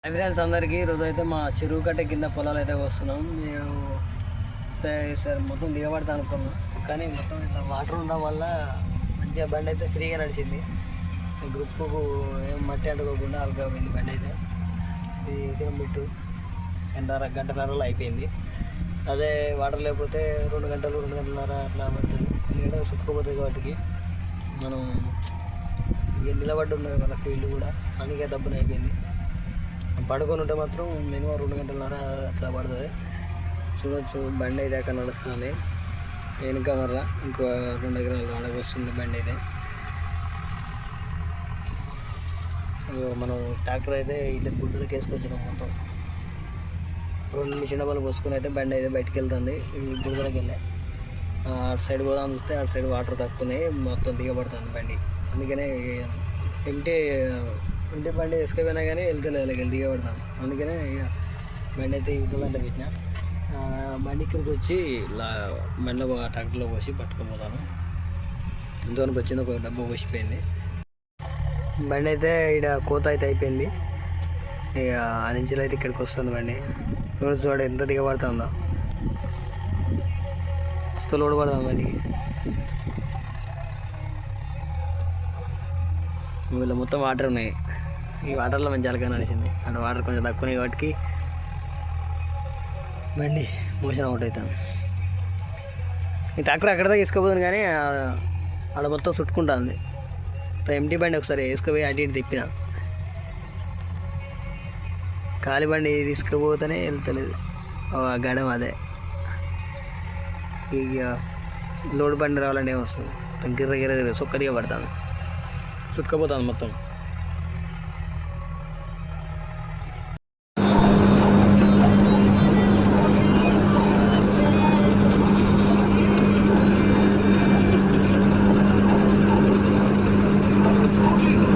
Friends అందరికీ ఈరోజు అయితే మా చెరువు కట్ట కింద పొలాలు అయితే వస్తున్నాం. మేము సార్ మొత్తం దిగబడతా అనుకున్నాం, కానీ మొత్తం ఇట్లా వాటర్ ఉండడం వల్ల మంచిగా బండి అయితే ఫ్రీగా నడిచింది. గ్రూప్కు ఏం మట్టి అంటుకోకుండా అలగా పోయింది బండి అయితే. ఇది కిలోమీటర్ గంటన్నరలో అయిపోయింది. అదే వాటర్ లేకపోతే 2 గంటలు 2 గంటలన్నర అట్లా పడుతుంది. ఎందుకంటే చుట్టుకుపోతుంది వాటికి మనం ఇక నిలబడి ఉన్నది మన ఫీల్డ్ కూడా, అందుకే దబ్బున అయిపోయింది. పడుకొని ఉంటే మాత్రం మినిమం 2 గంటలన్నర అట్లా పడుతుంది. చూడొచ్చు బండి అయితే అక్కడ నడుస్తుంది. వెనుక మరలా ఇంకో 2 ఎకరాలు అడగ వస్తుంది బండి అయితే. మనం ట్రాక్టర్ అయితే ఇట్లా గుడ్డలకి వేసుకొచ్చినాం. మొత్తం 2 మిషన్ డబ్బాలు పోసుకొని అయితే బండి అయితే బయటకు వెళ్తుంది. ఈ గుడ్డలకి వెళ్ళే అటు సైడ్ పోదాం చూస్తే అటు సైడ్ వాటర్ తక్కువనే మొత్తం దిగబడుతుంది బండి. అందుకనే ఇంటి బండి వేసుకపోయినా కానీ వెళ్తలేదు, దిగబడతాను. అందుకనే ఇక బండి అయితే ఇవ్వదంటే పెట్టిన బండి ఇక్కడికి వచ్చి బండిలో ట్రాక్టర్లో పోసి పట్టుకుపోతాను. ఇంతవరకు వచ్చింది, ఒక డబ్బు పోసిపోయింది. బండి అయితే ఇక్కడ కోత అయితే అయిపోయింది. ఇక ఆ నుంచి అయితే ఇక్కడికి వస్తుంది బండి. చూడ ఎంత దిగబడుతుందో, మస్తు లోడ్ పడతాం బండికి. వీళ్ళు మొత్తం వాటర్ ఉన్నాయి. ఈ వాటర్లో మంచి జలగా నడిచింది. అంటే వాటర్ కొంచెం తక్కువనే కాబట్టి బండి మోషన్ అవుట్ అవుతాను. ఈ ట్రాక్టర్ ఎక్కడ దాకా వేసుకుపోతుంది, కానీ ఆడ మొత్తం చుట్టుకుంటుంది. ఎంటీ బండి ఒకసారి వేసుకుపోయి అటు ఇటు తిప్పిన, ఖాళీ బండి తీసుకుపోతేనే వెళ్తలేదు గడం. అదే ఇక లోడ్ బండి రావాలంటే ఏమొస్తుంది, గిర్ర సొక్కరిగా పడతాను, చుట్టుకుపోతాను మొత్తం. Smoking